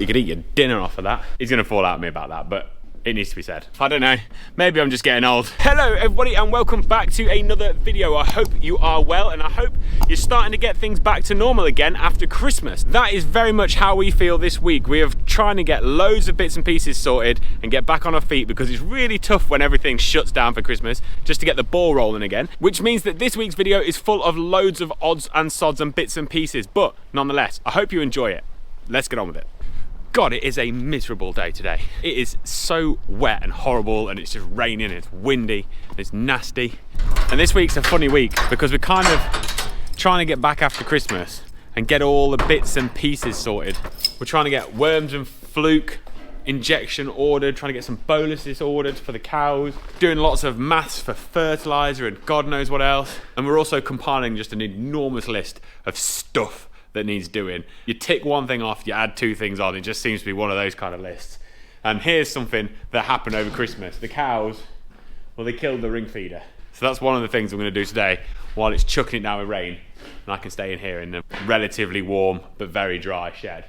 You could eat your dinner off of that. He's gonna fall out at me about that, but it needs to be said. I don't know, maybe I'm just getting old. Hello everybody and welcome back to another video. I hope you are well and I hope you're starting to get things back to normal again after Christmas. That is very much how we feel this week. We are trying to get loads of bits and pieces sorted and get back on our feet because it's really tough when everything shuts down for Christmas just to get the ball rolling again. Which means that this week's video is full of loads of odds and sods and bits and pieces, but nonetheless, I hope you enjoy it. Let's get on with it. God, it is a miserable day today. It is so wet and horrible and it's just raining and it's windy and it's nasty. And this week's a funny week because we're kind of trying to get back after Christmas and get all the bits and pieces sorted. We're trying to get worms and fluke injection ordered, trying to get some boluses ordered for the cows, doing lots of maths for fertilizer and God knows what else. And we're also compiling just an enormous list of stuff that needs doing. You tick one thing off, you add two things on, it just seems to be one of those kind of lists. And here's something that happened over Christmas. The cows, well, they killed the ring feeder. So that's one of the things I'm gonna do today while it's chucking it down with rain and I can stay in here in a relatively warm but very dry shed.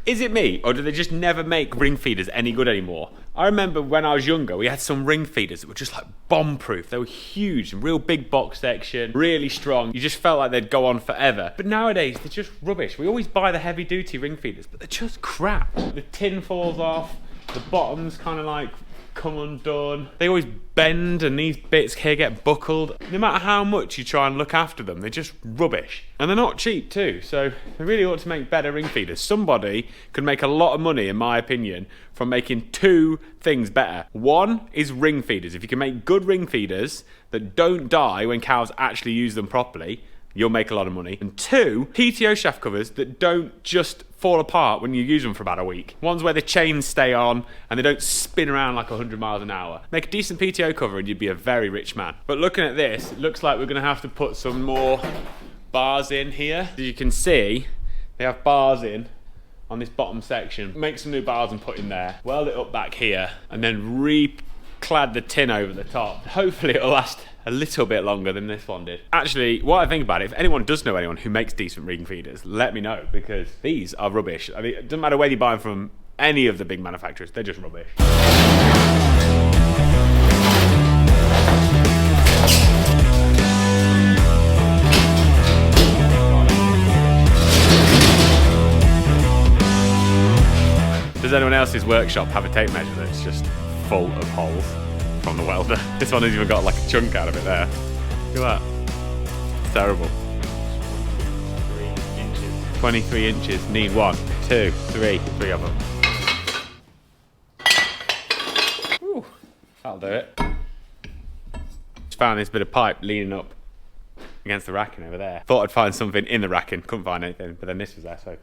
Is it me, or do they just never make ring feeders any good anymore? I remember when I was younger, we had some ring feeders that were just like bomb-proof. They were huge, real big box section, really strong. You just felt like they'd go on forever. But nowadays, they're just rubbish. We always buy the heavy-duty ring feeders, but they're just crap. The tin falls off, the bottoms kind of like come undone. They always bend and these bits here get buckled. No matter how much you try and look after them, they're just rubbish. And they're not cheap too, so they really ought to make better ring feeders. Somebody could make a lot of money, in my opinion, from making two things better. One is ring feeders. If you can make good ring feeders that don't die when cows actually use them properly, you'll make a lot of money. And two, PTO shaft covers that don't just fall apart when you use them for about a week. Ones where the chains stay on and they don't spin around like 100 miles an hour. Make a decent PTO cover and you'd be a very rich man. But looking at this, it looks like we're gonna have to put some more bars in here. As you can see, they have bars in on this bottom section. Make some new bars and put in there. Weld it up back here and then re-clad the tin over the top. Hopefully it'll last a little bit longer than this one did. Actually, what I think about it, if anyone does know anyone who makes decent ring feeders, let me know, because these are rubbish. I mean, it doesn't matter where you buy them from any of the big manufacturers, they're just rubbish. Does anyone else's workshop have a tape measure that's just full of holes from the welder? This one has even got like a chunk out of it there. Look at that. It's terrible. 23 inches. Need 1, 2, 3 of them. Ooh, that'll do it. Just found this bit of pipe leaning up against the racking over there. Thought I'd find something in the racking, couldn't find anything, but then this was there, so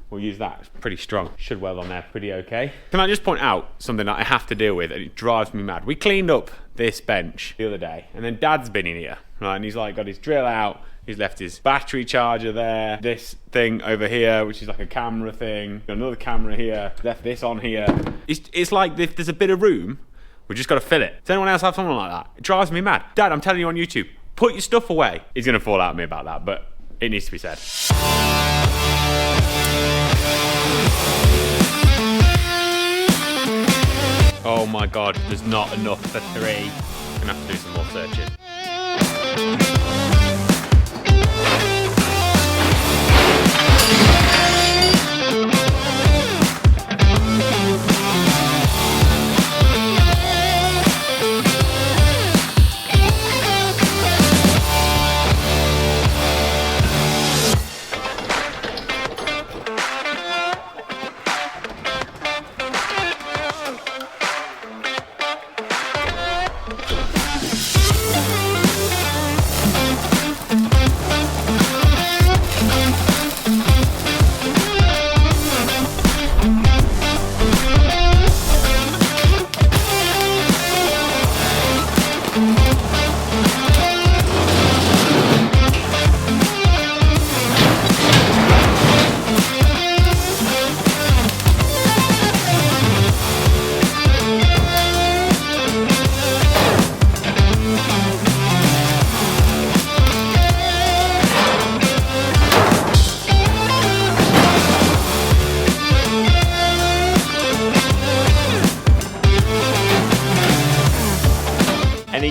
we'll use that. It's pretty strong. Should weld on there pretty okay. Can I just point out something that I have to deal with and it drives me mad? We cleaned up this bench the other day and then Dad's been in here, right? And he's like got his drill out, he's left his battery charger there, this thing over here, which is like a camera thing, another camera here, left this on here. It's like if there's a bit of room, we just got to fill it. Does anyone else have something like that? It drives me mad. Dad, I'm telling you on YouTube, put your stuff away. He's gonna fall out at me about that, but it needs to be said. Oh my God, there's not enough for 3. Gonna have to do some more searching.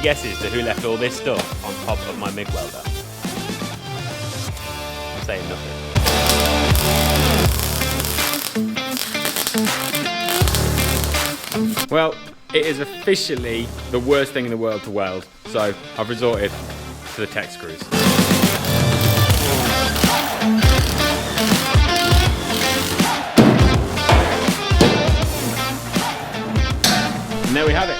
guesses to who left all this stuff on top of my MIG welder? I'm saying nothing. Well, it is officially the worst thing in the world to weld, so I've resorted to the tech screws. And there we have it,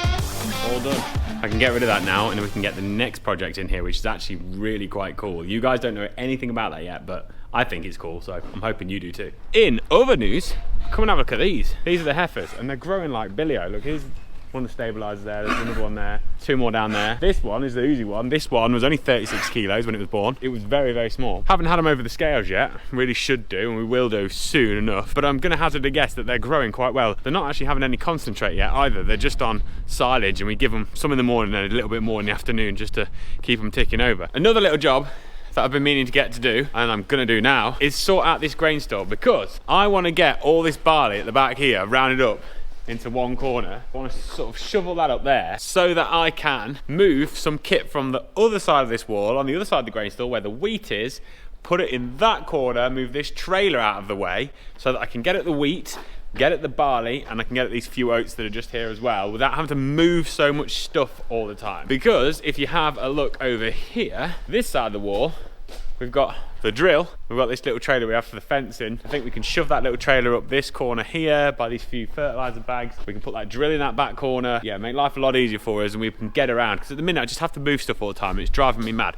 all done. I can get rid of that now, and then we can get the next project in here, which is actually really quite cool. You guys don't know anything about that yet, but I think it's cool, so I'm hoping you do too. In other news, come and have a look at these. These are the heifers, and they're growing like Billy-O. Look, here's one of the stabilizers there, there's another one there, two more down there. This one is the Uzi one. This one was only 36 kilos when it was born. It was very, very small. Haven't had them over the scales yet. Really should do, and we will do soon enough. But I'm gonna hazard a guess that they're growing quite well. They're not actually having any concentrate yet either. They're just on silage, and we give them some in the morning and a little bit more in the afternoon just to keep them ticking over. Another little job that I've been meaning to get to do, and I'm gonna do now, is sort out this grain store, because I wanna get all this barley at the back here rounded up into one corner. I want to sort of shovel that up there so that I can move some kit from the other side of this wall, on the other side of the grain store where the wheat is, put it in that corner, move this trailer out of the way so that I can get at the wheat, get at the barley, and I can get at these few oats that are just here as well without having to move so much stuff all the time. Because if you have a look over here, this side of the wall, we've got the drill. We've got this little trailer we have for the fencing. I think we can shove that little trailer up this corner here by these few fertilizer bags. We can put that drill in that back corner. Yeah, make life a lot easier for us, and we can get around. Because at the minute I just have to move stuff all the time. It's driving me mad.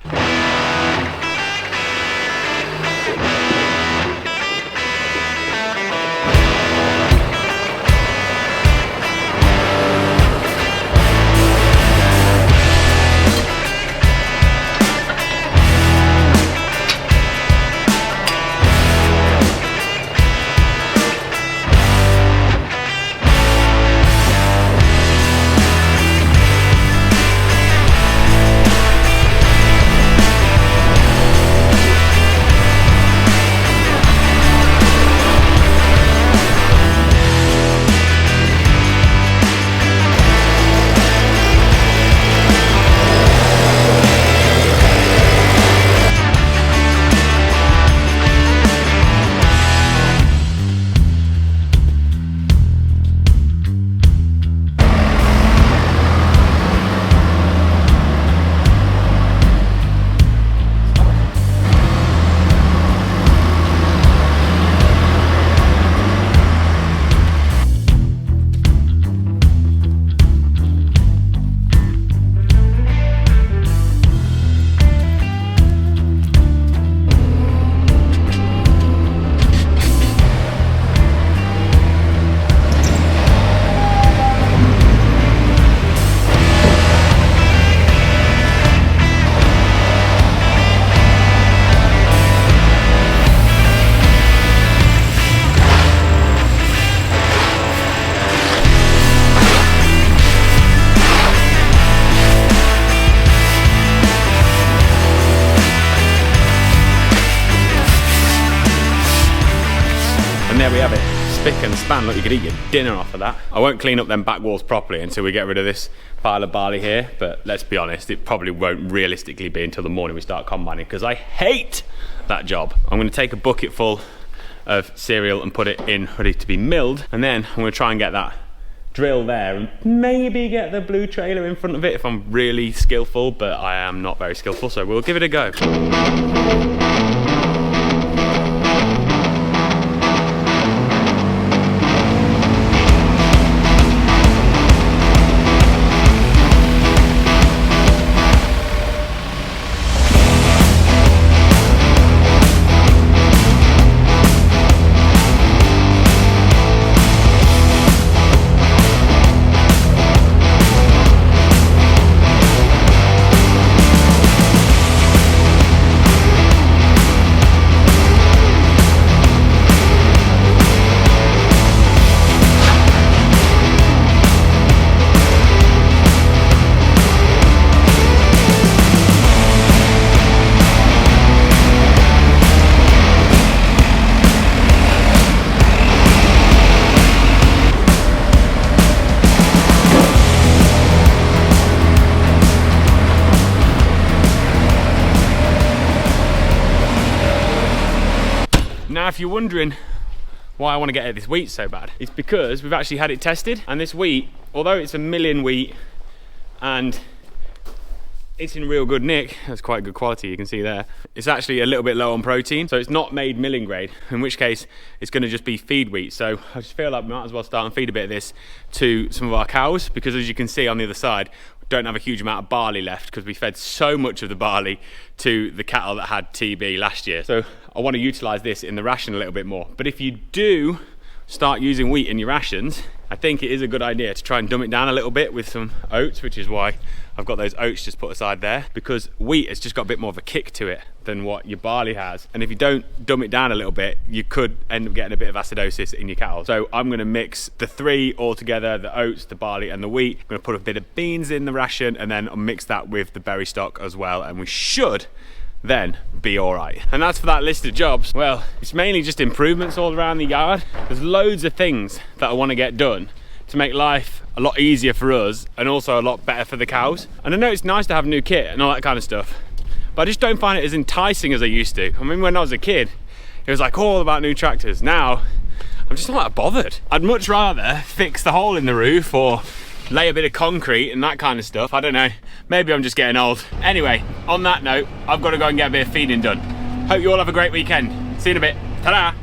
And there we have it, spick and span. Look, you could eat your dinner off of that. I won't clean up them back walls properly until we get rid of this pile of barley here, but let's be honest, it probably won't realistically be until the morning we start combining, because I hate that job. I'm going to take a bucket full of cereal and put it in ready to be milled, and then I'm going to try and get that drill there and maybe get the blue trailer in front of it if I'm really skillful, but I am not very skillful, so we'll give it a go. Now, if you're wondering why I want to get at this wheat so bad, it's because we've actually had it tested, and this wheat, although it's a million wheat and it's in real good nick, that's quite good quality, you can see there, it's actually a little bit low on protein, so it's not made milling grade, in which case it's going to just be feed wheat. So I just feel like we might as well start and feed a bit of this to some of our cows, because as you can see on the other side, we don't have a huge amount of barley left because we fed so much of the barley to the cattle that had TB last year. So I want to utilise this in the ration a little bit more. But if you do start using wheat in your rations, I think it is a good idea to try and dumb it down a little bit with some oats, which is why I've got those oats just put aside there, because wheat has just got a bit more of a kick to it than what your barley has. And if you don't dumb it down a little bit, you could end up getting a bit of acidosis in your cattle. So I'm going to mix the three all together, the oats, the barley and the wheat. I'm going to put a bit of beans in the ration and then I'll mix that with the berry stock as well, and we should then be all right. And that's for that list of jobs. Well, it's mainly just improvements all around the yard. There's loads of things that I want to get done to make life a lot easier for us and also a lot better for the cows. And I know it's nice to have new kit and all that kind of stuff, but I just don't find it as enticing as I used to. I mean, when I was a kid, it was like all about new tractors. Now, I'm just not that bothered. I'd much rather fix the hole in the roof or lay a bit of concrete and that kind of stuff. I don't know, maybe I'm just getting old. Anyway, on that note, I've got to go and get a bit of feeding done. Hope you all have a great weekend. See you in a bit. Ta-da!